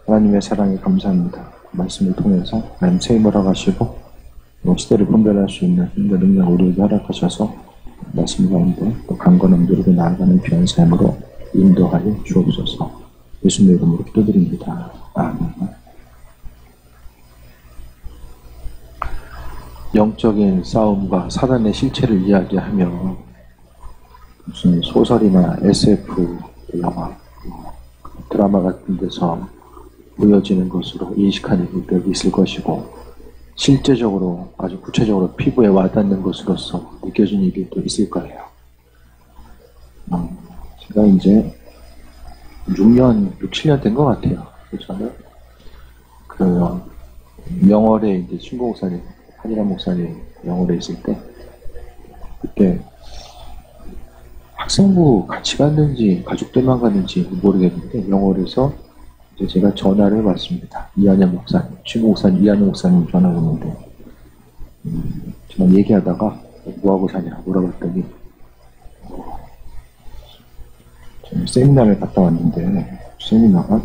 하나님의 사랑에 감사합니다. 말씀을 통해서 하나님 세임을 허락하시고 시대를 분별할 수 있는 힘과 능력 우리에게 허락하셔서 말씀 가운데 또 강건함 누리고 나아가는 귀한 삶으로 인도하여 주옵소서. 예수님의 이름으로 기도드립니다. 아멘. 영적인 싸움과 사단의 실체를 이야기하며 무슨 소설이나 SF 영화, 드라마 같은 데서 보여지는 것으로 인식하는 일들이 있을 것이고 실제적으로 아주 구체적으로 피부에 와닿는 것으로서 느껴지는 일도 있을 거예요. 제가 이제 6년, 7년 된 것 같아요. 저는 영월에 이제 신고 목사님, 한일환 목사님 영월에 있을 때 그때 학생부 같이 갔는지 가족들만 갔는지 모르겠는데 영월에서 이제 제가 전화를 받습니다. 이한영 목사님, 신고 목사님 이한영 목사님 전화가 오는데 제가 얘기하다가 뭐하고 사냐 물어봤더니 세미나를 갔다 왔는데 세미나가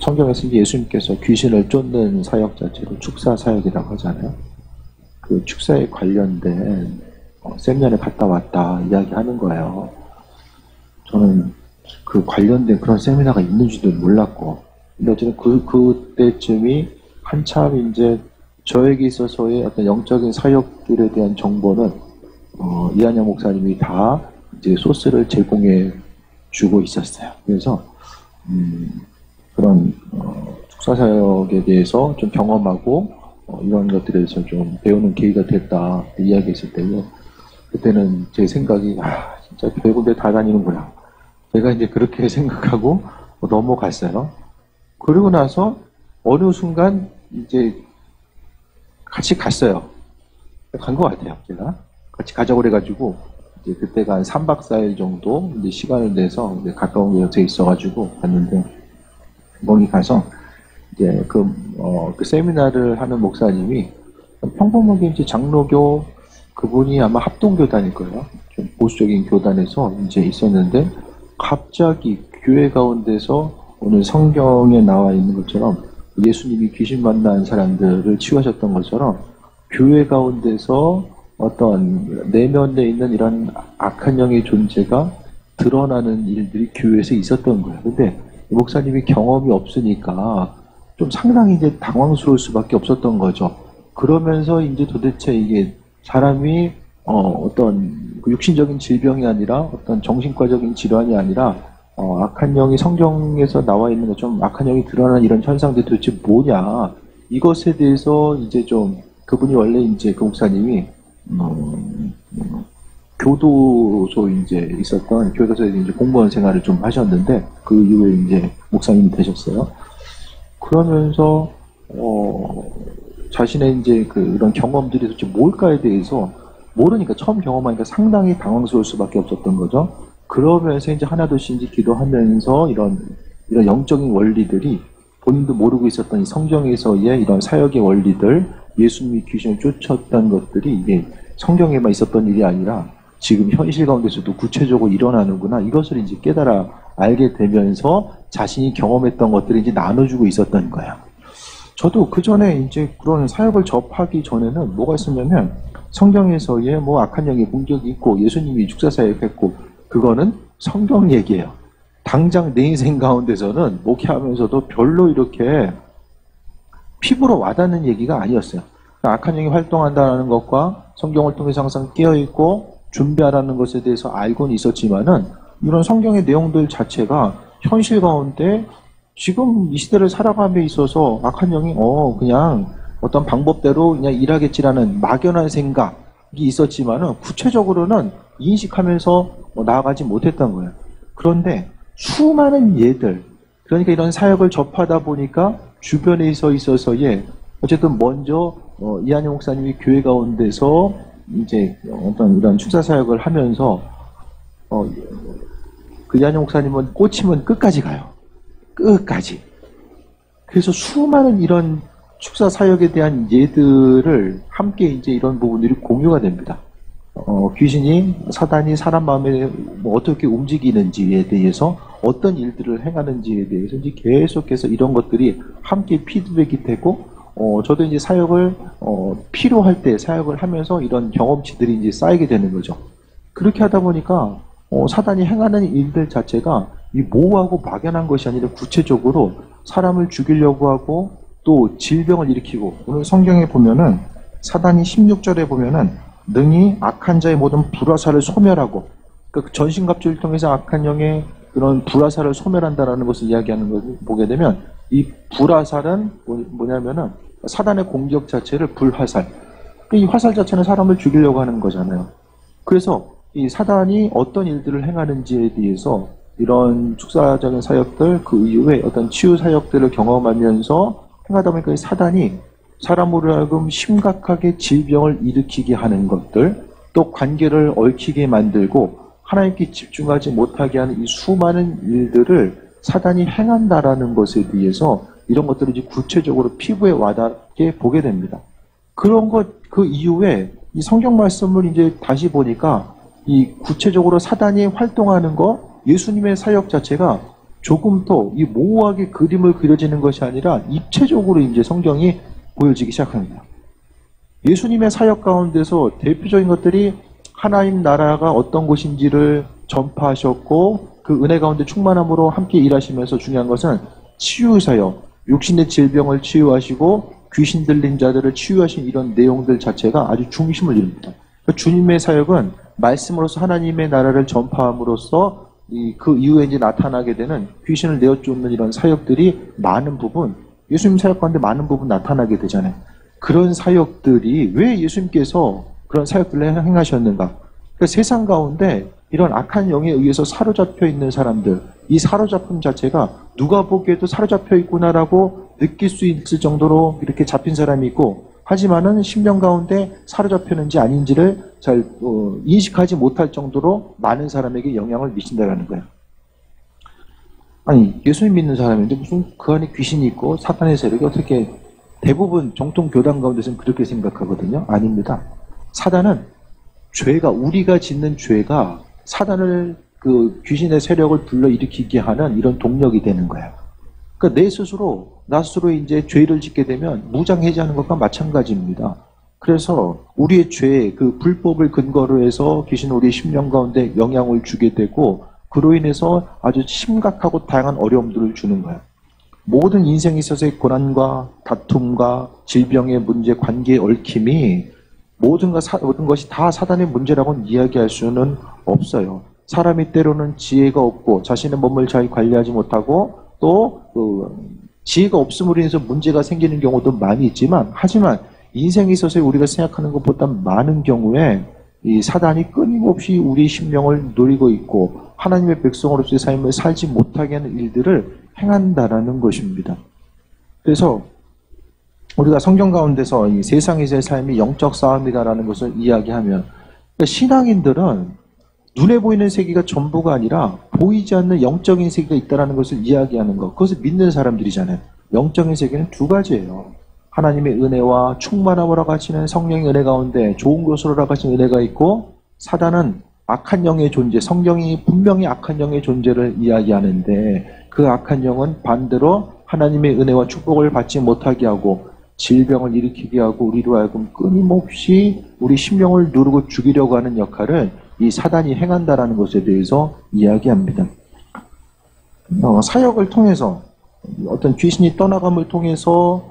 성경에서 예수님께서 귀신을 쫓는 사역 자체로 축사 사역이라고 하잖아요. 그 축사에 관련된 세미나를 갔다 왔다 이야기하는 거예요. 저는 그 관련된 그런 세미나가 있는지도 몰랐고, 근데 어쨌든 그때쯤이 한참 이제 저에게 있어서의 어떤 영적인 사역들에 대한 정보는 이한영 목사님이 다 이제 소스를 제공해 주고 있었어요. 그래서 그런 축사 사역에 대해서 좀 경험하고 이런 것들에 대해서 좀 배우는 계기가 됐다 이야기했을 때요. 그때는 제 생각이 진짜 배구대 다 다니는구나. 제가 이제 그렇게 생각하고 넘어갔어요. 그리고 나서 어느 순간 이제 같이 갔어요. 간 것 같아요. 제가 같이 가자고 그래가지고 이제 그때가 한 3박 4일 정도 이제 시간을 내서 이제 가까운 곳에 있어가지고 갔는데 거기 가서 이제 그 세미나를 하는 목사님이 평범하게 이제 장로교 그분이 아마 합동교단일 거예요. 좀 보수적인 교단에서 이제 있었는데 갑자기 교회 가운데서 오늘 성경에 나와 있는 것처럼 예수님이 귀신 만난 사람들을 치유하셨던 것처럼 교회 가운데서 어떤 내면에 있는 이런 악한 영의 존재가 드러나는 일들이 교회에서 있었던 거예요. 근데 목사님이 경험이 없으니까 좀 상당히 이제 당황스러울 수밖에 없었던 거죠. 그러면서 이제 도대체 이게 사람이 어떤 육신적인 질병이 아니라 어떤 정신과적인 질환이 아니라 악한 영이 성경에서 나와 있는 것처럼 악한 영이 드러나는 이런 현상들이 도대체 뭐냐 이것에 대해서 이제 좀 그분이 원래 이제 그 목사님이 교도소 이제 있었던 교도소에서 이제 공무원 생활을 좀 하셨는데 그 이후에 이제 목사님이 되셨어요. 그러면서 자신의 이제 그런 경험들이 도대체 뭘까에 대해서 모르니까 처음 경험하니까 상당히 당황스러울 수밖에 없었던 거죠. 그러면서 이제 하나둘씩 이제 기도하면서 이런 영적인 원리들이 본인도 모르고 있었던 이 성경에서의 이런 사역의 원리들, 예수님이 귀신을 쫓았던 것들이 이게 성경에만 있었던 일이 아니라 지금 현실 가운데서도 구체적으로 일어나는구나. 이것을 이제 깨달아 알게 되면서 자신이 경험했던 것들을 이제 나눠주고 있었던 거야. 저도 그 전에 이제 그런 사역을 접하기 전에는 뭐가 있었냐면 성경에서의 뭐 악한 영의 공격이 있고 예수님이 축사 사역했고 그거는 성경 얘기예요. 당장 내 인생 가운데서는 목회하면서도 별로 이렇게 피부로 와닿는 얘기가 아니었어요. 악한 영이 활동한다는 것과 성경을 통해서 항상 깨어있고 준비하라는 것에 대해서 알고는 있었지만은 이런 성경의 내용들 자체가 현실 가운데 지금 이 시대를 살아감에 있어서 악한 영이 그냥 어떤 방법대로 그냥 일하겠지라는 막연한 생각이 있었지만은 구체적으로는 인식하면서 나아가지 못했던 거예요. 그런데 수많은 예들, 그러니까 이런 사역을 접하다 보니까 주변에 있어서의 어쨌든 먼저 이한영 목사님이 교회 가운데서 이제 어떤 이런 축사 사역을 하면서 그 이한영 목사님은 꽂히면 끝까지 가요. 끝까지. 그래서 수많은 이런 축사 사역에 대한 예들을 함께 이제 이런 부분들이 공유가 됩니다. 귀신이 사단이 사람 마음에 뭐 어떻게 움직이는지에 대해서 어떤 일들을 행하는지에 대해서 이제 계속해서 이런 것들이 함께 피드백이 되고, 저도 이제 사역을, 필요할 때 사역을 하면서 이런 경험치들이 이제 쌓이게 되는 거죠. 그렇게 하다 보니까, 사단이 행하는 일들 자체가 이 모호하고 막연한 것이 아니라 구체적으로 사람을 죽이려고 하고 또 질병을 일으키고, 오늘 성경에 보면은 사단이 16절에 보면은 능히 악한 자의 모든 불화살을 소멸하고, 그러니까 전신갑주를 통해서 악한 영의 그런 불화살을 소멸한다라는 것을 이야기하는 것을 보게 되면, 이 불화살은 뭐냐면은 사단의 공격 자체를 불화살, 이 화살 자체는 사람을 죽이려고 하는 거잖아요. 그래서 이 사단이 어떤 일들을 행하는지에 대해서 이런 축사적인 사역들, 그 이후에 어떤 치유 사역들을 경험하면서 행하다 보니까 이 사단이 사람으로 하여금 심각하게 질병을 일으키게 하는 것들, 또 관계를 얽히게 만들고 하나님께 집중하지 못하게 하는 이 수많은 일들을 사단이 행한다라는 것에 대해서 이런 것들을 이제 구체적으로 피부에 와닿게 보게 됩니다. 그런 것, 그 이후에 이 성경 말씀을 이제 다시 보니까 이 구체적으로 사단이 활동하는 거, 예수님의 사역 자체가 조금 더 이 모호하게 그림을 그려지는 것이 아니라 입체적으로 이제 성경이 보여지기 시작합니다. 예수님의 사역 가운데서 대표적인 것들이 하나님 나라가 어떤 곳인지를 전파하셨고, 그 은혜 가운데 충만함으로 함께 일하시면서 중요한 것은 치유 사역, 육신의 질병을 치유하시고 귀신 들린 자들을 치유하신 이런 내용들 자체가 아주 중심을 이룹니다. 주님의 사역은 말씀으로서 하나님의 나라를 전파함으로써 그 이후에 이제 나타나게 되는 귀신을 내어쫓는 이런 사역들이 많은 부분, 예수님 사역 가운데 많은 부분 나타나게 되잖아요. 그런 사역들이 왜 예수님께서 그런 사역들을 행하셨는가? 그러니까 세상 가운데 이런 악한 영에 의해서 사로잡혀 있는 사람들, 이 사로잡힘 자체가 누가 보기에도 사로잡혀 있구나라고 느낄 수 있을 정도로 이렇게 잡힌 사람이 있고, 하지만은 심령 가운데 사로잡혔는지 아닌지를 잘 인식하지 못할 정도로 많은 사람에게 영향을 미친다라는 거예요. 아니, 예수님 믿는 사람인데 무슨 그 안에 귀신이 있고 사탄의 세력이 어떻게, 대부분 정통 교단 가운데서는 그렇게 생각하거든요. 아닙니다. 사단은 죄가, 우리가 짓는 죄가 사단을, 그 귀신의 세력을 불러일으키게 하는 이런 동력이 되는 거예요. 그러니까 나 스스로 이제 죄를 짓게 되면 무장해제하는 것과 마찬가지입니다. 그래서 우리의 죄, 그 불법을 근거로 해서 귀신은 우리의 심령 가운데 영향을 주게 되고, 그로 인해서 아주 심각하고 다양한 어려움들을 주는 거예요. 모든 인생에 있어서의 고난과 다툼과 질병의 문제, 관계의 얽힘이 모든 것이 다 사단의 문제라고는 이야기할 수는 없어요. 사람이 때로는 지혜가 없고 자신의 몸을 잘 관리하지 못하고 또 지혜가 없음으로 인해서 문제가 생기는 경우도 많이 있지만, 하지만 인생에 있어서 우리가 생각하는 것보다 많은 경우에 이 사단이 끊임없이 우리 심령을 노리고 있고 하나님의 백성으로서의 삶을 살지 못하게 하는 일들을 행한다라는 것입니다. 그래서 우리가 성경 가운데서 이 세상에서의 삶이 영적 싸움이다라는 것을 이야기하면, 그러니까 신앙인들은 눈에 보이는 세계가 전부가 아니라 보이지 않는 영적인 세계가 있다는 것을 이야기하는 것, 그것을 믿는 사람들이잖아요. 영적인 세계는 두 가지예요. 하나님의 은혜와 충만함으로 가시는 성령의 은혜 가운데 좋은 것으로 가신 은혜가 있고, 사단은 악한 영의 존재, 성경이 분명히 악한 영의 존재를 이야기하는데, 그 악한 영은 반대로 하나님의 은혜와 축복을 받지 못하게 하고 질병을 일으키게 하고 우리로 하여금 끊임없이 우리 심령을 누르고 죽이려고 하는 역할을 이 사단이 행한다라는 것에 대해서 이야기합니다. 사역을 통해서 어떤 귀신이 떠나감을 통해서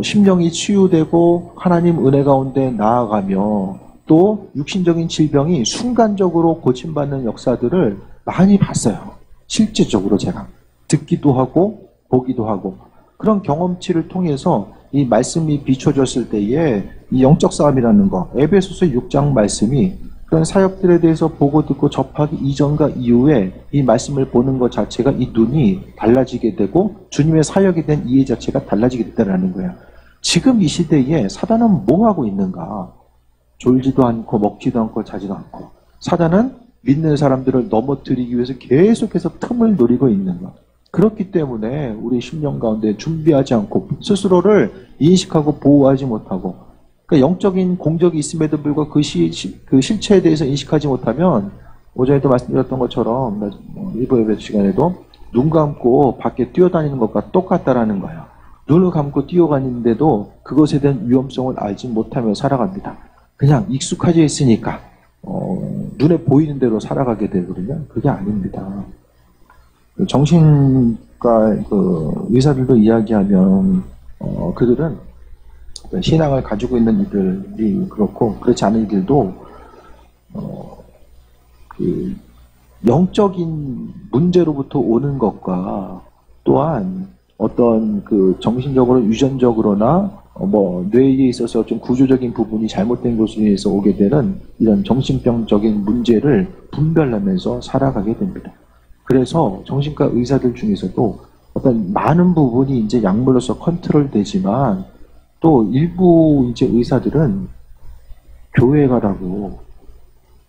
심령이 치유되고 하나님 은혜 가운데 나아가며, 또 육신적인 질병이 순간적으로 고침받는 역사들을 많이 봤어요. 실제적으로 제가 듣기도 하고 보기도 하고, 그런 경험치를 통해서 이 말씀이 비춰졌을 때에 이 영적 싸움이라는 거, 에베소서 6장 말씀이 그런 사역들에 대해서 보고 듣고 접하기 이전과 이후에 이 말씀을 보는 것 자체가 이 눈이 달라지게 되고 주님의 사역에 대한 이해 자체가 달라지게 됐다는 거예요. 지금 이 시대에 사단은 뭐 하고 있는가? 졸지도 않고 먹지도 않고 자지도 않고, 사단은 믿는 사람들을 넘어뜨리기 위해서 계속해서 틈을 노리고 있는 것. 그렇기 때문에 우리 심령 가운데 준비하지 않고 스스로를 인식하고 보호하지 못하고, 그러니까 영적인 공적이 있음에도 불구하고 그 실체에 대해서 인식하지 못하면 오전에도 말씀드렸던 것처럼 일부 예배 시간에도 눈 감고 밖에 뛰어다니는 것과 똑같다라는 거예요. 눈을 감고 뛰어가는데도 그것에 대한 위험성을 알지 못하며 살아갑니다. 그냥 익숙해져 있으니까 눈에 보이는 대로 살아가게 되거든요. 그게 아닙니다. 정신과 의사들도 이야기하면 그들은 신앙을 가지고 있는 이들이 그렇고 그렇지 않은 이들도 그 영적인 문제로부터 오는 것과 또한 어떤 그 정신적으로 유전적으로나 뇌에 있어서 좀 구조적인 부분이 잘못된 것으로 인해서 오게 되는 이런 정신병적인 문제를 분별하면서 살아가게 됩니다. 그래서 정신과 의사들 중에서도 어떤 많은 부분이 이제 약물로서 컨트롤 되지만 또 일부 이제 의사들은 교회 가라고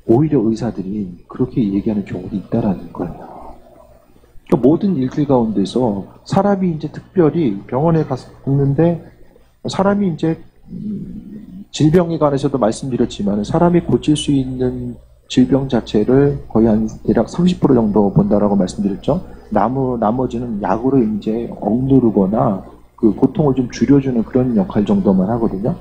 오히려 의사들이 그렇게 얘기하는 경우도 있다라는 거예요. 그러니까 모든 일들 가운데서 사람이 이제 특별히 병원에 갔는데 사람이 이제 질병에 관해서도 말씀드렸지만 사람이 고칠 수 있는 질병 자체를 거의 한 대략 30% 정도 본다라고 말씀드렸죠. 나머지는 약으로 이제 억누르거나 그 고통을 좀 줄여주는 그런 역할 정도만 하거든요.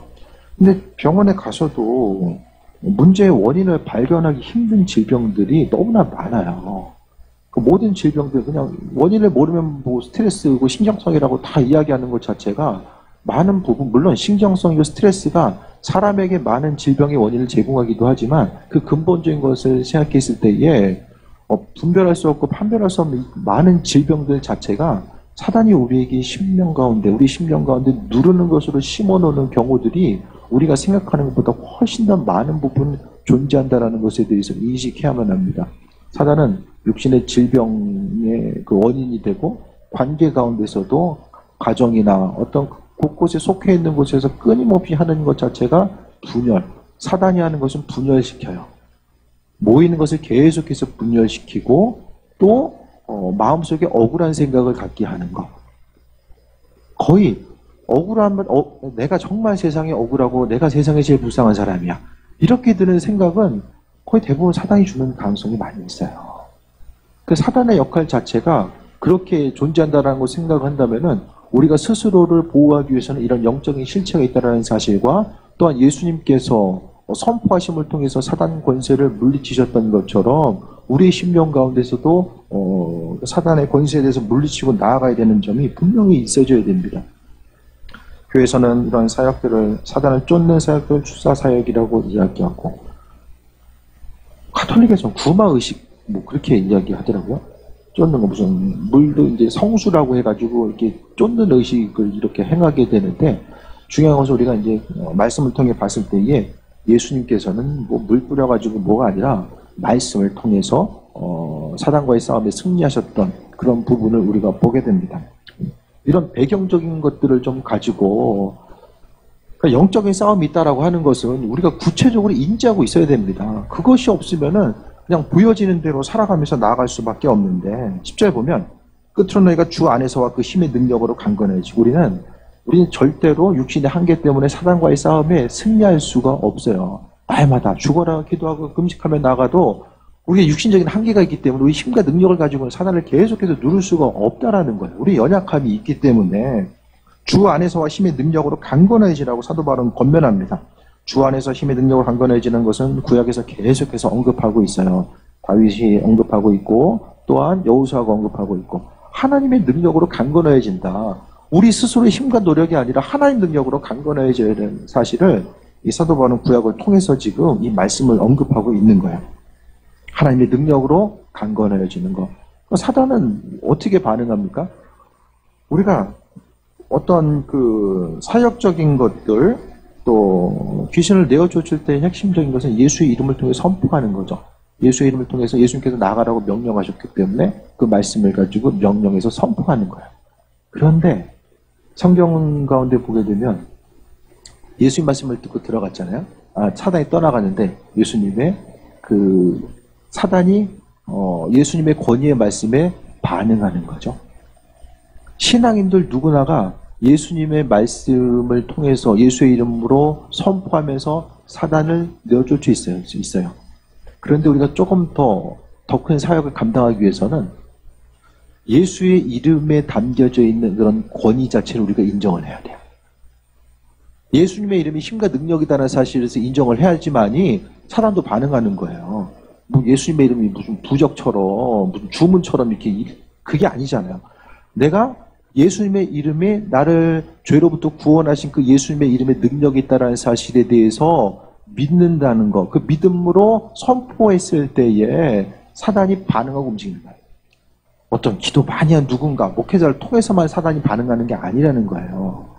근데 병원에 가서도 문제의 원인을 발견하기 힘든 질병들이 너무나 많아요. 그 모든 질병들 그냥 원인을 모르면 뭐 스트레스고 신경성이라고 다 이야기하는 것 자체가 많은 부분, 물론 신경성이고 스트레스가 사람에게 많은 질병의 원인을 제공하기도 하지만 그 근본적인 것을 생각했을 때에 분별할 수 없고 판별할 수 없는 많은 질병들 자체가 사단이 우리에게 우리 심령 가운데 누르는 것으로 심어놓는 경우들이 우리가 생각하는 것보다 훨씬 더 많은 부분 존재한다는 것에 대해서 인식해야만 합니다. 사단은 육신의 질병의 그 원인이 되고 관계 가운데서도 가정이나 어떤 곳곳에 속해 있는 곳에서 끊임없이 하는 것 자체가 분열. 사단이 하는 것은 분열시켜요. 모이는 것을 계속해서 분열시키고 또 마음속에 억울한 생각을 갖게 하는 것. 거의 억울하면 내가 정말 세상에 억울하고 내가 세상에 제일 불쌍한 사람이야. 이렇게 드는 생각은 거의 대부분 사단이 주는 가능성이 많이 있어요. 그 사단의 역할 자체가 그렇게 존재한다는 걸 생각을 한다면은 우리가 스스로를 보호하기 위해서는 이런 영적인 실체가 있다는 사실과 또한 예수님께서 선포하심을 통해서 사단 권세를 물리치셨던 것처럼 우리의 심령 가운데서도 사단의 권세에 대해서 물리치고 나아가야 되는 점이 분명히 있어져야 됩니다. 교회에서는 이런 사역들을 사단을 쫓는 사역들을 출사 사역이라고 이야기하고 가톨릭에서는 구마의식 뭐 그렇게 이야기하더라고요. 쫓는 거 무슨 물도 이제 성수라고 해가지고 이렇게 쫓는 의식을 이렇게 행하게 되는데 중요한 것은 우리가 이제 말씀을 통해 봤을 때에 예수님께서는 뭐 물 뿌려가지고 뭐가 아니라 말씀을 통해서 사단과의 싸움에 승리하셨던 그런 부분을 우리가 보게 됩니다. 이런 배경적인 것들을 좀 가지고 그러니까 영적인 싸움이 있다라고 하는 것은 우리가 구체적으로 인지하고 있어야 됩니다. 그것이 없으면은 그냥 보여지는 대로 살아가면서 나아갈 수밖에 없는데 10절에 보면 끝으로 너희가 주 안에서와 그 힘의 능력으로 강건해지고 우리는 절대로 육신의 한계 때문에 사단과의 싸움에 승리할 수가 없어요. 날마다 죽어라 기도하고 금식하며 나가도 우리의 육신적인 한계가 있기 때문에 우리 힘과 능력을 가지고는 사단을 계속해서 누를 수가 없다라는 거예요. 우리 연약함이 있기 때문에 주 안에서와 힘의 능력으로 강건해지라고 사도 바울은 권면합니다. 주 안에서 힘의 능력으로 강건해지는 것은 구약에서 계속해서 언급하고 있어요. 다윗이 언급하고 있고 또한 여호수아가 언급하고 있고 하나님의 능력으로 강건해진다. 우리 스스로의 힘과 노력이 아니라 하나님 능력으로 강건해져야 되는 사실을 이 사도 바울은 구약을 통해서 지금 이 말씀을 언급하고 있는 거예요. 하나님의 능력으로 강건해지는 것. 사단은 어떻게 반응합니까? 우리가 어떤 그 사역적인 것들 또 귀신을 내어쫓을 때 핵심적인 것은 예수의 이름을 통해 선포하는 거죠. 예수의 이름을 통해서 예수님께서 나가라고 명령하셨기 때문에 그 말씀을 가지고 명령해서 선포하는 거예요. 그런데 성경 가운데 보게 되면 예수님 말씀을 듣고 들어갔잖아요. 사단이 떠나가는데 예수님의 그 사단이 예수님의 권위의 말씀에 반응하는 거죠. 신앙인들 누구나가 예수님의 말씀을 통해서 예수의 이름으로 선포하면서 사단을 내어쫓을 수 있어요. 그런데 우리가 조금 더 큰 사역을 감당하기 위해서는 예수의 이름에 담겨져 있는 그런 권위 자체를 우리가 인정을 해야 돼요. 예수님의 이름이 힘과 능력이다라는 사실에서 인정을 해야지만이 사람도 반응하는 거예요. 뭐 예수님의 이름이 무슨 부적처럼, 무슨 주문처럼 이렇게, 그게 아니잖아요. 내가 예수님의 이름에 나를 죄로부터 구원하신 그 예수님의 이름에 능력이 있다라는 사실에 대해서 믿는다는 거, 그 믿음으로 선포했을 때에 사단이 반응하고 움직이는 거예요. 어떤 기도 많이 한 누군가, 목회자를 통해서만 사단이 반응하는 게 아니라는 거예요.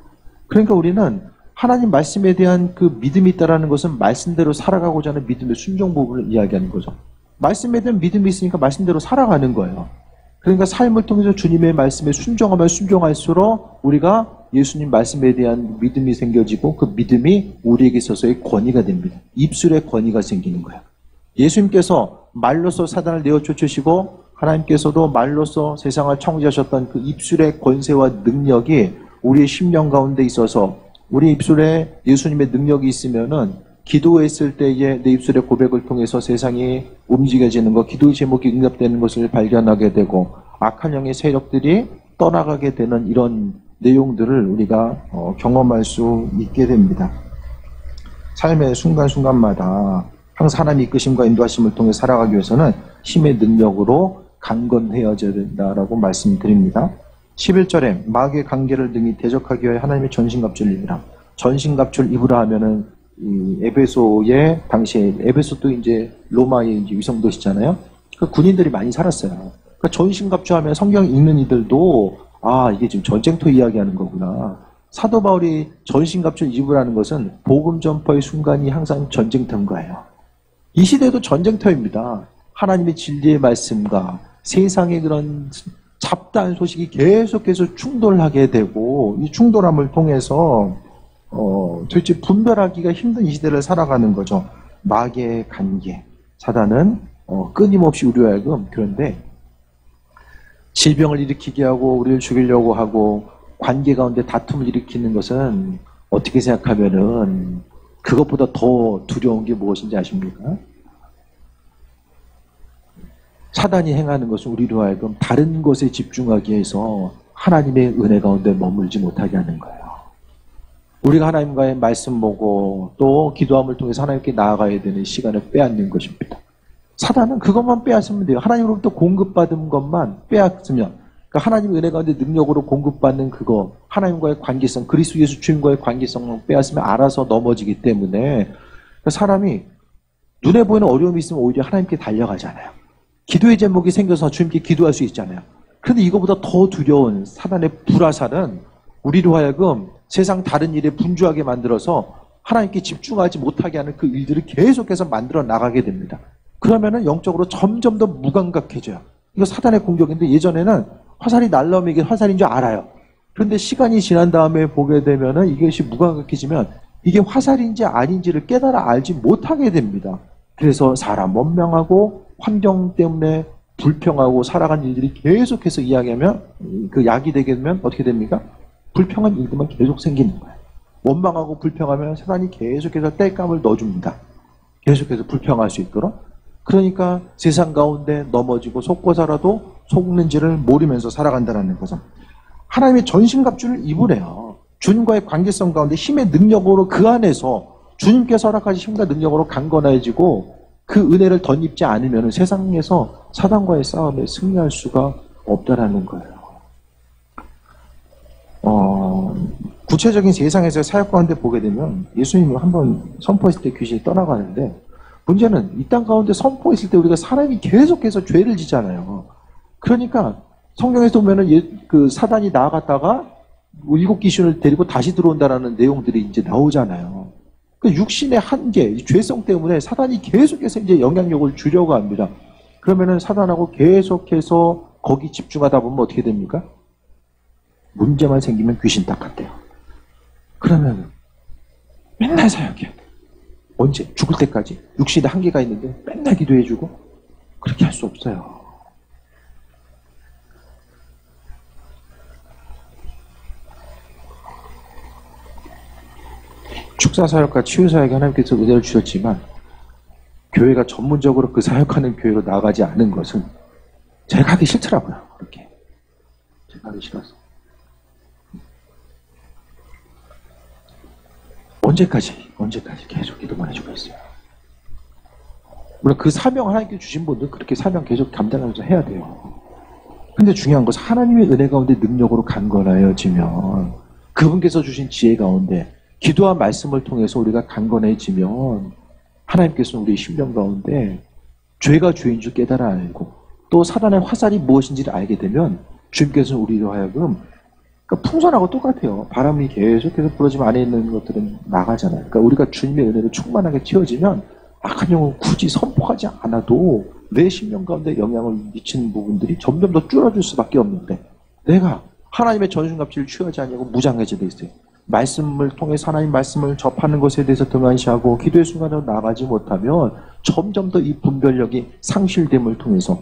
그러니까 우리는 하나님 말씀에 대한 그 믿음이 있다는 것은 말씀대로 살아가고자 하는 믿음의 순종 부분을 이야기하는 거죠. 말씀에 대한 믿음이 있으니까 말씀대로 살아가는 거예요. 그러니까 삶을 통해서 주님의 말씀에 순종하면 순종할수록 우리가 예수님 말씀에 대한 믿음이 생겨지고 그 믿음이 우리에게 있어서의 권위가 됩니다. 입술의 권위가 생기는 거예요. 예수님께서 말로서 사단을 내어 쫓으시고 하나님께서도 말로서 세상을 청지하셨던 그 입술의 권세와 능력이 우리의 심령 가운데 있어서 우리 입술에 예수님의 능력이 있으면은 기도했을 때에 내 입술의 고백을 통해서 세상이 움직여지는 것, 기도의 제목이 응답되는 것을 발견하게 되고 악한 영의 세력들이 떠나가게 되는 이런 내용들을 우리가 경험할 수 있게 됩니다. 삶의 순간순간마다 항상 하나님의 이끄심과 인도하심을 통해 살아가기 위해서는 힘의 능력으로 강건해져야 된다라고 말씀드립니다. 11절에 마귀의 관계를 능히 대적하기 위해 하나님의 전신갑주를 입으라. 전신갑주를 입으라 하면은 이 에베소의 당시에 에베소도 이제 로마의 이제 위성도시잖아요. 그 군인들이 많이 살았어요. 그러니까 전신갑주 하면 성경 읽는 이들도 이게 지금 전쟁터 이야기하는 거구나. 사도 바울이 전신갑주를 입으라는 것은 복음 전파의 순간이 항상 전쟁터인 거예요. 이 시대도 전쟁터입니다. 하나님의 진리의 말씀과 세상의 그런 잡다한 소식이 계속해서 충돌하게 되고 이 충돌함을 통해서 도대체 분별하기가 힘든 이 시대를 살아가는 거죠. 마귀의 관계. 사단은 끊임없이 우리로 하여금 그런데 질병을 일으키게 하고 우리를 죽이려고 하고 관계 가운데 다툼을 일으키는 것은 어떻게 생각하면은 그것보다 더 두려운 게 무엇인지 아십니까? 사단이 행하는 것은 우리로 하여금 다른 것에 집중하기 위해서 하나님의 은혜 가운데 머물지 못하게 하는 거예요. 우리가 하나님과의 말씀 보고 또 기도함을 통해서 하나님께 나아가야 되는 시간을 빼앗는 것입니다. 사단은 그것만 빼앗으면 돼요. 하나님으로부터 공급받은 것만 빼앗으면, 그러니까 하나님의 은혜 가운데 능력으로 공급받는 그거, 하나님과의 관계성, 그리스도 예수 주님과의 관계성을 빼앗으면 알아서 넘어지기 때문에 사람이 눈에 보이는 어려움이 있으면 오히려 하나님께 달려가잖아요. 기도의 제목이 생겨서 주님께 기도할 수 있잖아요. 그런데 이거보다 더 두려운 사단의 불화살은 우리로 하여금 세상 다른 일에 분주하게 만들어서 하나님께 집중하지 못하게 하는 그 일들을 계속해서 만들어 나가게 됩니다. 그러면은 영적으로 점점 더 무감각해져요. 이거 사단의 공격인데 예전에는 화살이 날라오면 이게 화살인 줄 알아요. 그런데 시간이 지난 다음에 보게 되면은 이것이 무감각해지면 이게 화살인지 아닌지를 깨달아 알지 못하게 됩니다. 그래서 사람 원망하고 환경 때문에 불평하고 살아간 일들이 계속해서 이야기하면 그 약이 되게 되면 어떻게 됩니까? 불평한 일들만 계속 생기는 거예요. 원망하고 불평하면 사단이 계속해서 땔감을 넣어줍니다. 계속해서 불평할 수 있도록. 그러니까 세상 가운데 넘어지고 속고 살아도 속는지를 모르면서 살아간다는 거죠. 하나님의 전신갑주를 입으래요. 주님과의 관계성 가운데 힘의 능력으로 그 안에서 주님께서 허락하신 힘과 능력으로 강건해지고 그 은혜를 덧입지 않으면 세상에서 사단과의 싸움에 승리할 수가 없다라는 거예요. 구체적인 세상에서의 사역 가운데 보게 되면 예수님을 한번 선포했을 때 귀신이 떠나가는데 문제는 이 땅 가운데 선포했을 때 우리가 사람이 계속해서 죄를 지잖아요. 그러니까 성경에서 보면은 그 사단이 나아갔다가 7 귀신을 데리고 다시 들어온다라는 내용들이 이제 나오잖아요. 그 육신의 한계, 죄성 때문에 사단이 계속해서 이제 영향력을 주려고 합니다. 그러면은 사단하고 계속해서 거기 집중하다 보면 어떻게 됩니까? 문제만 생기면 귀신 닦았대요. 그러면 맨날 사역해야 돼. 언제? 죽을 때까지. 육신에 한계가 있는데 맨날 기도해주고 그렇게 할 수 없어요. 축사사역과 치유사역에 하나님께서 은혜를 주셨지만 교회가 전문적으로 그 사역하는 교회로 나가지 않은 것은 제가 하기 싫더라고요. 그렇게. 제가 하기 싫어서. 언제까지 계속 기도만 해주고 있어요. 물론 그 사명 하나님께 주신 분들 그렇게 사명 계속 감당하면서 해야 돼요. 근데 중요한 것은 하나님의 은혜 가운데 능력으로 강건하여지면 그분께서 주신 지혜 가운데 기도와 말씀을 통해서 우리가 강건해지면 하나님께서는 우리의 심령 가운데 죄가 죄인 줄 깨달아 알고 또 사단의 화살이 무엇인지를 알게 되면 주님께서는 우리로 하여금 그러니까 풍선하고 똑같아요. 바람이 계속해서 불어지면 안에 있는 것들은 나가잖아요. 그러니까 우리가 주님의 은혜로 충만하게 채워지면 악한 영을 굳이 선포하지 않아도 내 심령 가운데 영향을 미치는 부분들이 점점 더 줄어들 수밖에 없는데 내가 하나님의 전신갑주를 취하지 않냐고 무장해져 돼 있어요. 말씀을 통해서 하나님 말씀을 접하는 것에 대해서 등한시하고 기도의 순간으로 나가지 못하면 점점 더 이 분별력이 상실됨을 통해서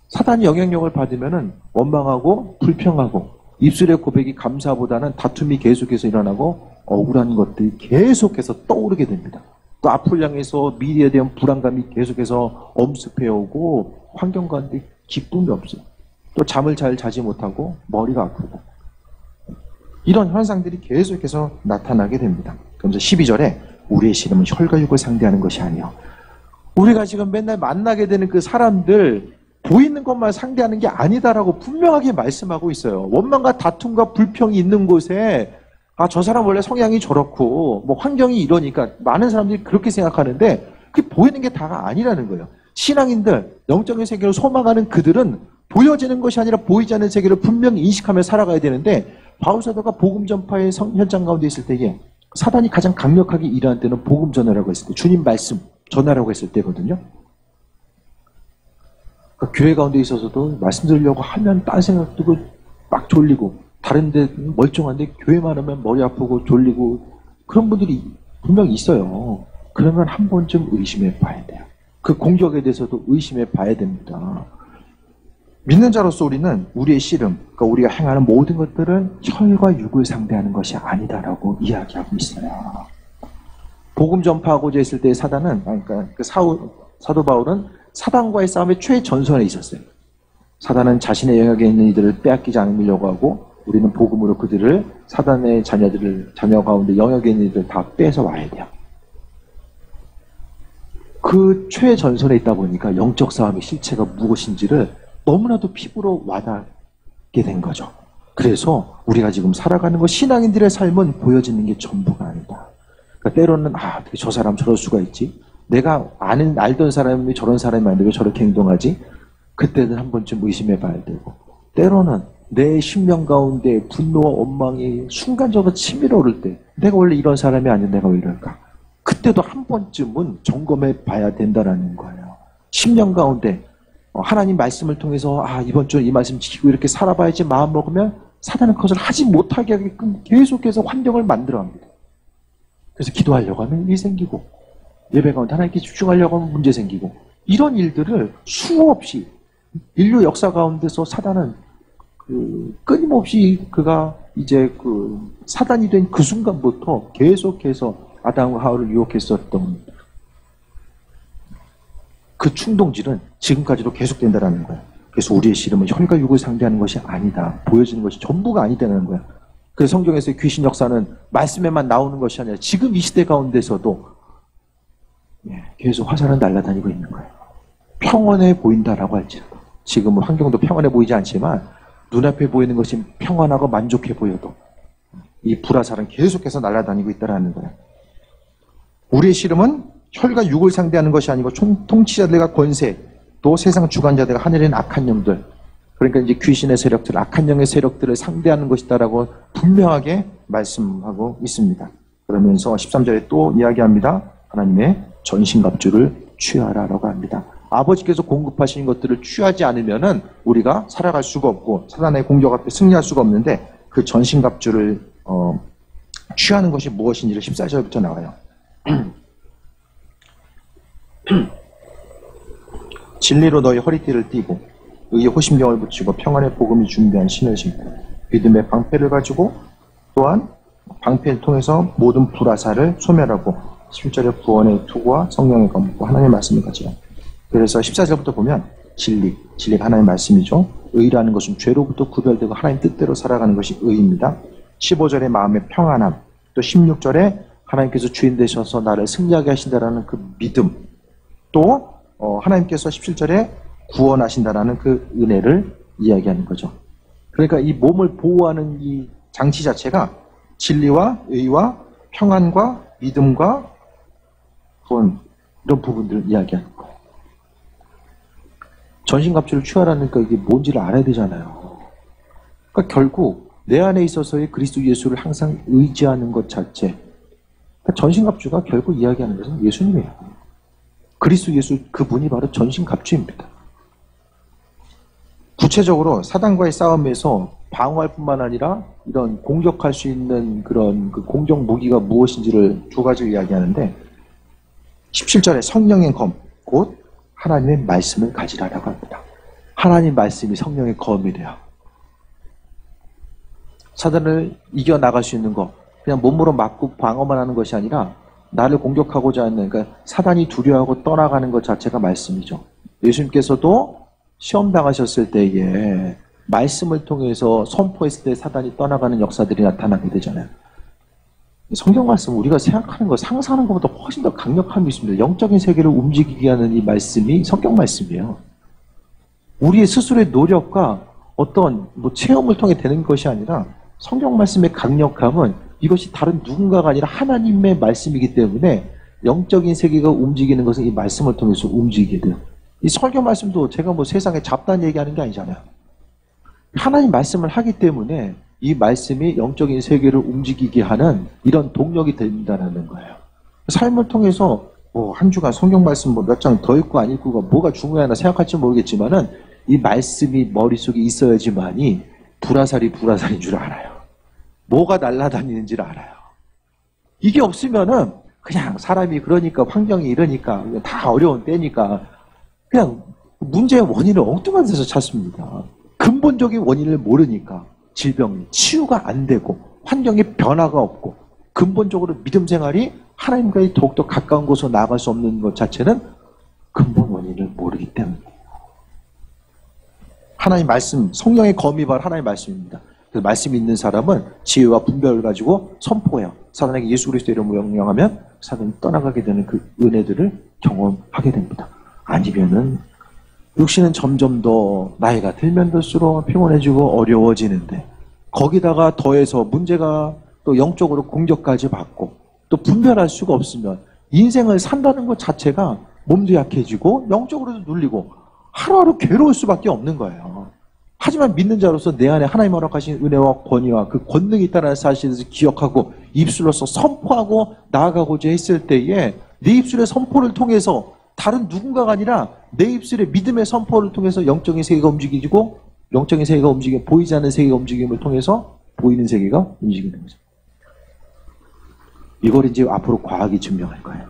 사단이 영향력을 받으면은 원망하고 불평하고 입술의 고백이 감사보다는 다툼이 계속해서 일어나고 억울한 것들이 계속해서 떠오르게 됩니다. 또 앞을 향해서 미래에 대한 불안감이 계속해서 엄습해오고 환경 가운데 기쁨이 없어요. 또 잠을 잘 자지 못하고 머리가 아프고 이런 현상들이 계속해서 나타나게 됩니다. 그러면서 12절에 우리의 씨름은 혈과 육을 상대하는 것이 아니요. 우리가 지금 맨날 만나게 되는 그 사람들 보이는 것만 상대하는 게 아니다라고 분명하게 말씀하고 있어요. 원망과 다툼과 불평이 있는 곳에 저 사람 원래 성향이 저렇고 뭐 환경이 이러니까 많은 사람들이 그렇게 생각하는데 그게 보이는 게 다가 아니라는 거예요. 신앙인들, 영적인 세계로 소망하는 그들은 보여지는 것이 아니라 보이지 않는 세계를 분명히 인식하며 살아가야 되는데 바울 사도가 복음 전파의 현장 가운데 있을 때에 사단이 가장 강력하게 일하는 때는 복음 전하라고 했을 때, 주님 말씀 전하라고 했을 때거든요. 그러니까 교회 가운데 있어서도 말씀 들으려고 하면 딴 생각 들고 막 졸리고 다른 데 멀쩡한데 교회만 하면 머리 아프고 졸리고 그런 분들이 분명히 있어요. 그러면 한 번쯤 의심해 봐야 돼요. 그 공격에 대해서도 의심해 봐야 됩니다. 믿는 자로서 우리는 우리의 씨름, 그러니까 우리가 행하는 모든 것들은 혈과 육을 상대하는 것이 아니다라고 이야기하고 있어요. 복음 전파하고자 했을 때 사단은, 그러니까 그 사도 바울은 사단과의 싸움의 최전선에 있었어요. 사단은 자신의 영역에 있는 이들을 빼앗기지 않으려고 하고 우리는 복음으로 그들을 사단의 자녀 가운데 영역에 있는 이들을 다 빼서 와야 돼요. 그 최전선에 있다 보니까 영적 싸움의 실체가 무엇인지를 너무나도 피부로 와닿게 된 거죠. 그래서 우리가 지금 살아가는 것, 신앙인들의 삶은 보여지는 게 전부가 아니다. 그러니까 때로는 어떻게 저 사람 저럴 수가 있지? 내가 알던 사람이 저런 사람이 아닌데 왜 저렇게 행동하지? 그때는 한 번쯤 의심해 봐야 되고 때로는 내 심령 가운데 분노와 원망이 순간적으로 치밀어 오를 때 내가 원래 이런 사람이 아닌 내가 왜 이럴까? 그때도 한 번쯤은 점검해 봐야 된다라는 거예요. 심령 가운데 하나님 말씀을 통해서 이번 주에 이 말씀 지키고 이렇게 살아봐야지 마음 먹으면 사단은 그것을 하지 못하게 하게끔 계속해서 환경을 만들어 합니다. 그래서 기도하려고 하면 일 생기고 예배 가운데 하나님께 집중하려고 하면 문제 생기고 이런 일들을 수없이 인류 역사 가운데서 사단은 끊임없이 그가 이제 사단이 된 그 순간부터 계속해서 아담과 하와를 유혹했었던 그 충동질은 지금까지도 계속된다는 거예요. 그래서 우리의 씨름은 혈과 육을 상대하는 것이 아니다. 보여지는 것이 전부가 아니다는 거예요. 그래서 성경에서의 귀신 역사는 말씀에만 나오는 것이 아니라 지금 이 시대 가운데서도 계속 화살은 날아다니고 있는 거예요. 평온해 보인다라고 할지라도 지금은 환경도 평온해 보이지 않지만 눈앞에 보이는 것이 평안하고 만족해 보여도 이 불화살은 계속해서 날아다니고 있다는 거예요. 우리의 씨름은 혈과 육을 상대하는 것이 아니고 통치자들과 권세, 또 세상 주관자들과 하늘에 있는 악한 영들, 그러니까 이제 귀신의 세력들, 악한 영의 세력들을 상대하는 것이다라고 분명하게 말씀하고 있습니다. 그러면서 13절에 또 이야기합니다. 하나님의 전신갑주를 취하라라고 합니다. 아버지께서 공급하신 것들을 취하지 않으면은 우리가 살아갈 수가 없고 사단의 공격 앞에 승리할 수가 없는데 그 전신갑주를 취하는 것이 무엇인지를 14절부터 나와요. 진리로 너희 허리띠를 띠고 의의 호심경을 붙이고 평안의 복음이 준비한 신을 신고 믿음의 방패를 가지고 또한 방패를 통해서 모든 불화살을 소멸하고 17절에 구원의 투구와 성령의 검과 하나님의 말씀을 가지라. 그래서 14절부터 보면 진리가 하나님의 말씀이죠. 의라는 것은 죄로부터 구별되고 하나님 뜻대로 살아가는 것이 의입니다. 15절에 마음의 평안함, 또 16절에 하나님께서 주인 되셔서 나를 승리하게 하신다라는 그 믿음, 또 하나님께서 17절에 구원하신다라는 그 은혜를 이야기하는 거죠. 그러니까 이 몸을 보호하는 이 장치 자체가 진리와 의와 평안과 믿음과 구원, 이런 부분들을 이야기하는 거예요. 전신갑주를 취하라니까 이게 뭔지를 알아야 되잖아요. 그러니까 결국 내 안에 있어서의 그리스도 예수를 항상 의지하는 것 자체, 그러니까 전신갑주가 결국 이야기하는 것은 예수님이에요. 그리스도 예수, 그분이 바로 전신갑주입니다. 구체적으로 사단과의 싸움에서 방어할 뿐만 아니라 이런 공격할 수 있는 그런 그 공격 무기가 무엇인지를 두 가지를 이야기하는데, 17절에 성령의 검, 곧 하나님의 말씀을 가지라라고 합니다. 하나님 말씀이 성령의 검이래요. 사단을 이겨나갈 수 있는 거, 그냥 몸으로 맞고 방어만 하는 것이 아니라 나를 공격하고자 하는, 그러니까 사단이 두려워하고 떠나가는 것 자체가 말씀이죠. 예수님께서도 시험 당하셨을 때에 말씀을 통해서 선포했을 때 사단이 떠나가는 역사들이 나타나게 되잖아요. 성경 말씀, 우리가 생각하는 거, 상상하는 것보다 훨씬 더 강력함이 있습니다. 영적인 세계를 움직이게 하는 이 말씀이 성경 말씀이에요. 우리의 스스로의 노력과 어떤 체험을 통해 되는 것이 아니라 성경 말씀의 강력함은 이것이 다른 누군가가 아니라 하나님의 말씀이기 때문에 영적인 세계가 움직이는 것은 이 말씀을 통해서 움직이게 돼요. 이 설교 말씀도 제가 세상에 잡다한 얘기하는 게 아니잖아요. 하나님 말씀을 하기 때문에 이 말씀이 영적인 세계를 움직이게 하는 이런 동력이 된다는 거예요. 삶을 통해서 한 주간 성경 말씀 몇 장 더 읽고 안 읽고가 뭐가 중요하나 생각할지 모르겠지만은 이 말씀이 머릿속에 있어야지만이 불화살인 줄 알아요. 뭐가 날아다니는지를 알아요. 이게 없으면은 그냥 사람이 그러니까, 환경이 이러니까, 다 어려운 때니까 그냥 문제의 원인을 엉뚱한 데서 찾습니다. 근본적인 원인을 모르니까 질병이 치유가 안 되고 환경에 변화가 없고 근본적으로 믿음 생활이 하나님과의 더욱더 가까운 곳으로 나아갈 수 없는 것 자체는 근본 원인을 모르기 때문이에요. 하나님 말씀, 성령의 검이 바로 하나님의 말씀입니다. 그 말씀이 있는 사람은 지혜와 분별을 가지고 선포해요. 사단에게 예수 그리스도의 이름으로 명령하면 사단이 떠나가게 되는 그 은혜들을 경험하게 됩니다. 아니면은 육신은 점점 더 나이가 들면 들수록 피곤해지고 어려워지는데, 거기다가 더해서 문제가 또 영적으로 공격까지 받고 또 분별할 수가 없으면 인생을 산다는 것 자체가 몸도 약해지고 영적으로도 눌리고 하루하루 괴로울 수밖에 없는 거예요. 하지만 믿는 자로서 내 안에 하나님 허락하신 은혜와 권위와 그 권능이 있다는 사실을 기억하고 입술로서 선포하고 나아가고자 했을 때에 내 입술의 선포를 통해서 다른 누군가가 아니라 내 입술의 믿음의 선포를 통해서 영적인 세계가 움직이고, 영적인 세계가 움직이고 보이지 않는 세계가 움직임을 통해서 보이는 세계가 움직이는 거죠. 이걸 이제 앞으로 과학이 증명할 거예요.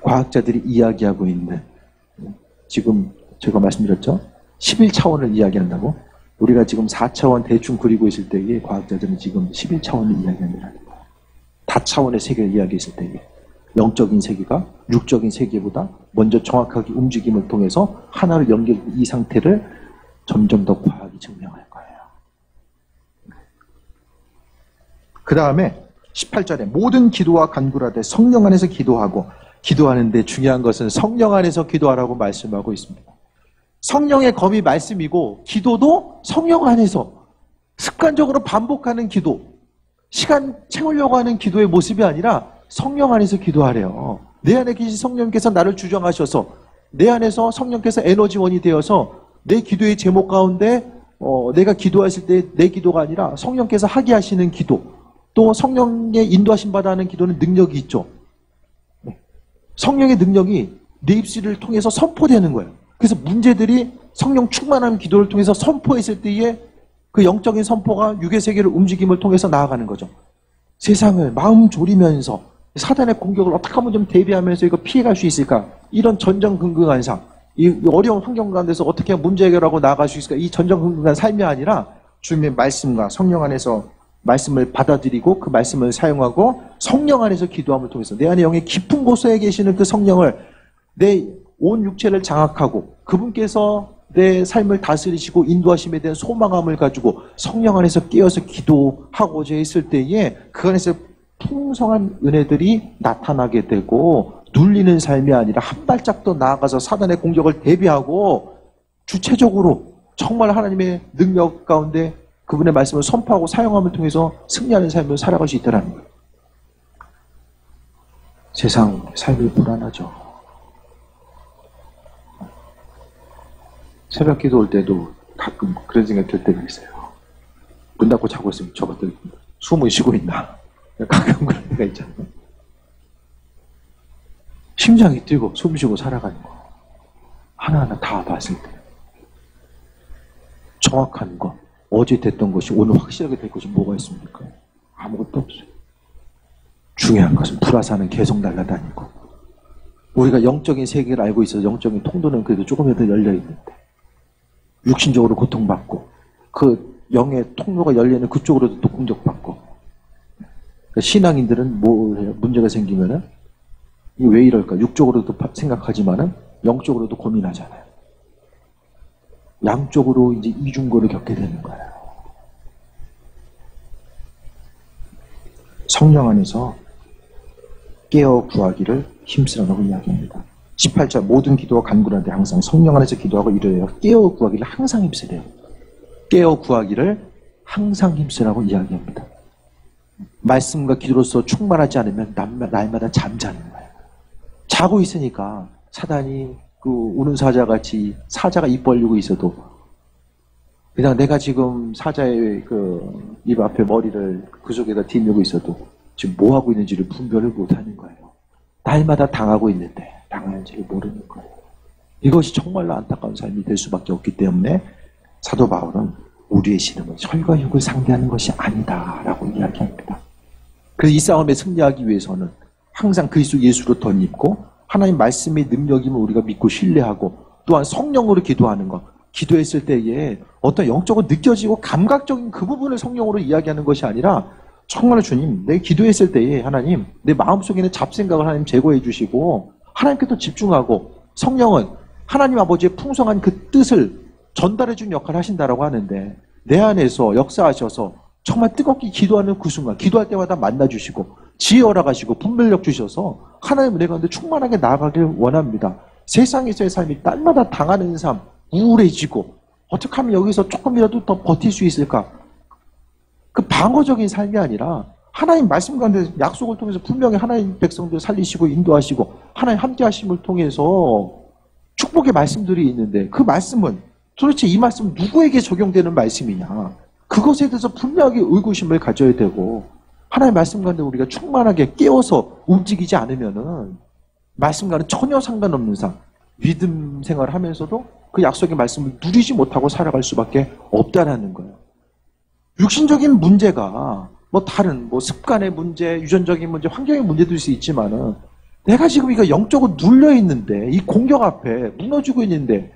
과학자들이 이야기하고 있는, 지금 제가 말씀드렸죠? 11차원을 이야기한다고? 우리가 지금 4차원 대충 그리고 있을 때에 과학자들은 지금 11차원을 이야기한다는 거예요. 다차원의 세계를 이야기했을 때에 영적인 세계가 육적인 세계보다 먼저 정확하게 움직임을 통해서 하나를 연결, 이 상태를 점점 더 과학이 증명할 거예요. 그 다음에 18절에 모든 기도와 간구를 하되 성령 안에서 기도하고, 기도하는데 중요한 것은 성령 안에서 기도하라고 말씀하고 있습니다. 성령의 검이 말씀이고, 기도도 성령 안에서 습관적으로 반복하는 기도, 시간 채우려고 하는 기도의 모습이 아니라 성령 안에서 기도하래요. 내 안에 계신 성령께서 나를 주정하셔서 내 안에서 성령께서 에너지원이 되어서 내 기도의 제목 가운데 내가 기도하실 때 내 기도가 아니라 성령께서 하게 하시는 기도, 또 성령의 인도하심 받아 하는 기도는 능력이 있죠. 성령의 능력이 내 입술을 통해서 선포되는 거예요. 그래서 문제들이 성령 충만한 기도를 통해서 선포했을 때에 그 영적인 선포가 육의 세계를 움직임을 통해서 나아가는 거죠. 세상을 마음 졸이면서 사단의 공격을 어떻게 하면 좀 대비하면서 이거 피해갈 수 있을까? 이런 전전긍긍한 삶, 이 어려운 환경 가운데서 어떻게 문제 해결하고 나아갈 수 있을까? 이 전전긍긍한 삶이 아니라 주님의 말씀과 성령 안에서 말씀을 받아들이고 그 말씀을 사용하고 성령 안에서 기도함을 통해서 내 안에 영의 깊은 곳에 계시는 그 성령을 내 온 육체를 장악하고 그분께서 내 삶을 다스리시고 인도하심에 대한 소망함을 가지고 성령 안에서 깨어서 기도하고자 했을 때에 그 안에서 풍성한 은혜들이 나타나게 되고 눌리는 삶이 아니라 한 발짝 더 나아가서 사단의 공격을 대비하고 주체적으로 정말 하나님의 능력 가운데 그분의 말씀을 선포하고 사용함을 통해서 승리하는 삶을 살아갈 수 있다는 거예요. 세상 삶이 불안하죠. 새벽 기도 올 때도 가끔 그런 생각이 들 때가 있어요. 문 닫고 자고 있으면 저것들 숨을 쉬고 있나? 가끔 그런 때가 있잖아요. 심장이 뛰고 숨 쉬고 살아가는 거 하나하나 다 봤을 때 정확한 것, 어제 됐던 것이 오늘 확실하게 될 것이 뭐가 있습니까? 아무것도 없어요. 중요한 것은 불화사는 계속 날아다니고 우리가 영적인 세계를 알고 있어서 영적인 통로는 그래도 조금이라도 열려있는데 육신적으로 고통받고 그 영의 통로가 열리는 그쪽으로도 또 공격받고 그러니까 신앙인들은 뭐 해요? 문제가 생기면은 이게 왜 이럴까? 육적으로도 생각하지만은 영적으로도 고민하잖아요. 양쪽으로 이제 이중고를 겪게 되는 거예요. 성령 안에서 깨어 구하기를 힘쓰라고 이야기합니다. 18절 모든 기도와 간구하되 항상 성령 안에서 기도하고 이르려 깨어 구하기를 항상 힘쓰래요. 깨어 구하기를 항상 힘쓰라고 이야기합니다. 말씀과 기도로서 충만하지 않으면 날마다 잠자는 거예요. 자고 있으니까 사단이 그 우는 사자같이 사자가 입 벌리고 있어도 그냥 내가 지금 사자의 그 입 앞에 머리를 그 속에다 뒤밀고 있어도 지금 뭐 하고 있는지를 분별을 못하는 거예요. 날마다 당하고 있는데 당하는지를 모르는 거예요. 이것이 정말로 안타까운 삶이 될 수밖에 없기 때문에 사도 바울은 우리의 신음은 혈과 육을 상대하는 것이 아니다라고 이야기합니다. 그래서 이 싸움에 승리하기 위해서는 항상 그리스도 예수로 덧입고 하나님 말씀의 능력임을 우리가 믿고 신뢰하고 또한 성령으로 기도하는 것. 기도했을 때에 어떤 영적으로 느껴지고 감각적인 그 부분을 성령으로 이야기하는 것이 아니라 정말 주님, 내 기도했을 때에 하나님, 내 마음속에 있는 잡생각을 하나님 제거해 주시고 하나님께 더 집중하고 성령은 하나님 아버지의 풍성한 그 뜻을 전달해 준 역할을 하신다라고 하는데 내 안에서 역사하셔서 정말 뜨겁게 기도하는 그 순간 기도할 때마다 만나주시고 지혜 허락하시고 분별력 주셔서 하나님의 은혜 가운데 충만하게 나아가길 원합니다. 세상에서의 삶이 날마다 당하는 삶, 우울해지고 어떻게 하면 여기서 조금이라도 더 버틸 수 있을까? 그 방어적인 삶이 아니라 하나님 말씀 가운데 약속을 통해서 분명히 하나님 백성들 살리시고 인도하시고 하나님 함께 하심을 통해서 축복의 말씀들이 있는데 그 말씀은 도대체 이 말씀은 누구에게 적용되는 말씀이냐? 그것에 대해서 분명하게 의구심을 가져야 되고 하나님 말씀 가운데 우리가 충만하게 깨워서 움직이지 않으면은 말씀과는 전혀 상관없는 삶, 믿음 생활을 하면서도 그 약속의 말씀을 누리지 못하고 살아갈 수밖에 없다라는 거예요. 육신적인 문제가 뭐 다른 뭐 습관의 문제, 유전적인 문제, 환경의 문제도 있을 수 있지만은 내가 지금 이거 영적으로 눌려 있는데 이 공격 앞에 무너지고 있는데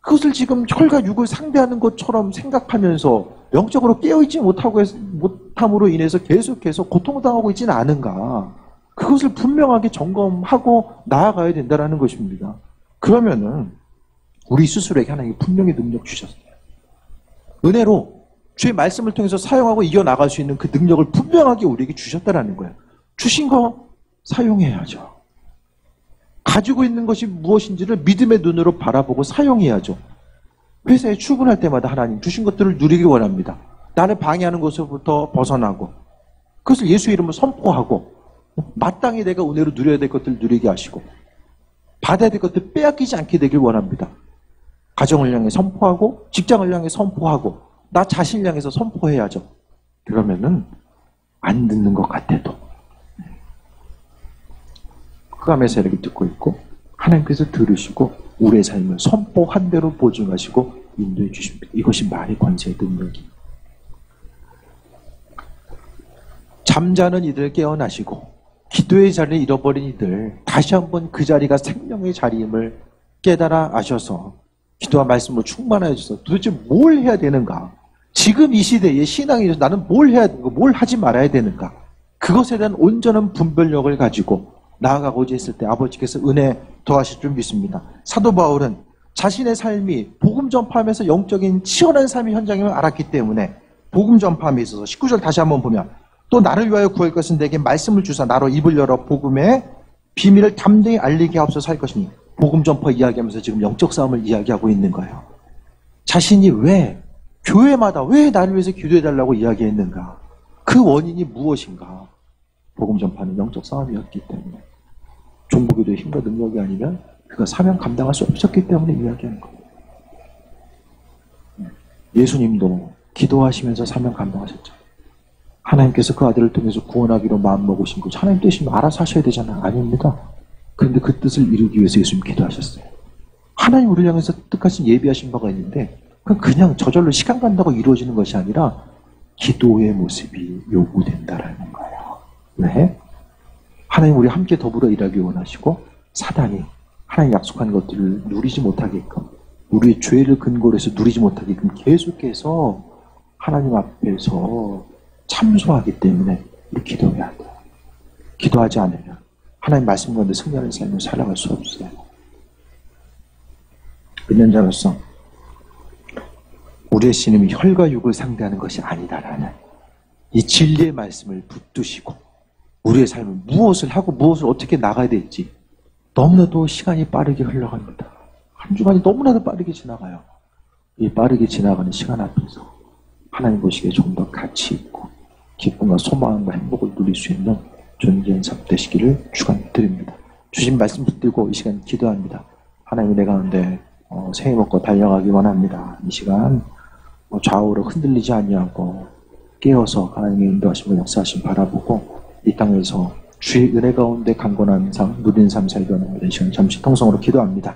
그것을 지금 혈과 육을 상대하는 것처럼 생각하면서 영적으로 깨어있지 못함으로 인해서 계속해서 고통당하고 있지는 않은가. 그것을 분명하게 점검하고 나아가야 된다는 것입니다. 그러면은 우리 스스로에게 하나님이 분명히 능력 주셨어요. 은혜로 주의 말씀을 통해서 사용하고 이겨나갈 수 있는 그 능력을 분명하게 우리에게 주셨다는 거예요. 주신 거 사용해야죠. 가지고 있는 것이 무엇인지를 믿음의 눈으로 바라보고 사용해야죠. 회사에 출근할 때마다 하나님 주신 것들을 누리기 원합니다. 나를 방해하는 것으로부터 벗어나고 그것을 예수 이름으로 선포하고 마땅히 내가 은혜로 누려야 될 것들을 누리게 하시고 받아야 될 것들 빼앗기지 않게 되길 원합니다. 가정을 향해 선포하고 직장을 향해 선포하고 나 자신을 향해서 선포해야죠. 그러면은 안 듣는 것 같아도 흑암에서 이렇게 듣고 있고 하나님께서 들으시고 우리의 삶을 선포한 대로 보증하시고 인도해 주십니다. 이것이 말의 권세의 능력이. 잠자는 이들 깨어나시고 기도의 자리를 잃어버린 이들 다시 한번 그 자리가 생명의 자리임을 깨달아 아셔서 기도와 말씀으로 충만하셔서 도대체 뭘 해야 되는가? 지금 이 시대에 신앙에 대해서 나는 뭘 해야 되고 뭘 하지 말아야 되는가, 그것에 대한 온전한 분별력을 가지고 나아가고자 했을 때 아버지께서 은혜 더하실 줄 믿습니다. 사도 바울은 자신의 삶이 복음 전파하면서 영적인 치열한 삶의 현장임을 알았기 때문에 복음 전파함에 있어서 19절 다시 한번 보면, 또 나를 위하여 구할 것은 내게 말씀을 주사 나로 입을 열어 복음의 비밀을 담대히 알리게 하옵소서 할 것이니, 복음 전파 이야기하면서 지금 영적 싸움을 이야기하고 있는 거예요. 자신이 왜 교회마다 왜 나를 위해서 기도해달라고 이야기했는가, 그 원인이 무엇인가. 복음 전파는 영적 싸움이었기 때문에, 종보기도의 힘과 능력이 아니면 그가 사명 감당할 수 없었기 때문에 이야기하는 거예요. 예수님도 기도하시면서 사명 감당하셨죠. 하나님께서 그 아들을 통해서 구원하기로 마음먹으신 거 하나님 뜻이면 알아서 하셔야 되잖아요. 아닙니다. 그런데 그 뜻을 이루기 위해서 예수님 기도하셨어요. 하나님 우리를 향해서 뜻하신 예비하신 바가 있는데 그냥 저절로 시간 간다고 이루어지는 것이 아니라 기도의 모습이 요구된다라는 거예요. 왜? 하나님 우리 함께 더불어 일하기 원하시고, 사단이 하나님 약속한 것들을 누리지 못하게끔, 우리의 죄를 근거로 해서 누리지 못하게끔 계속해서 하나님 앞에서 참소하기 때문에 우리 기도해야 돼요. 기도하지 않으면 하나님 말씀 가운데 승리하는 삶을 살아갈 수 없어요. 은연자로서 우리의 신임이 혈과 육을 상대하는 것이 아니다라는 이 진리의 말씀을 붙드시고 우리의 삶을 무엇을 하고 무엇을 어떻게 나가야 될지, 너무나도 시간이 빠르게 흘러갑니다. 한 주간이 너무나도 빠르게 지나가요. 이 빠르게 지나가는 시간 앞에서 하나님 보시기에 좀 더 가치 있고 기쁨과 소망과 행복을 누릴 수 있는 존재인 삶 되시기를 축원드립니다. 주신 말씀 붙들고 이 시간 기도합니다. 하나님이 내 가운데 새해 먹고 달려가기 원합니다. 이 시간 좌우로 흔들리지 아니하고 깨어서 하나님의 인도하심과 역사하심 바라보고 이 땅에서 주의 은혜 가운데 강건한 삶, 누린 삶 살게 원합니다. 이 시간 잠시 통성으로 기도합니다.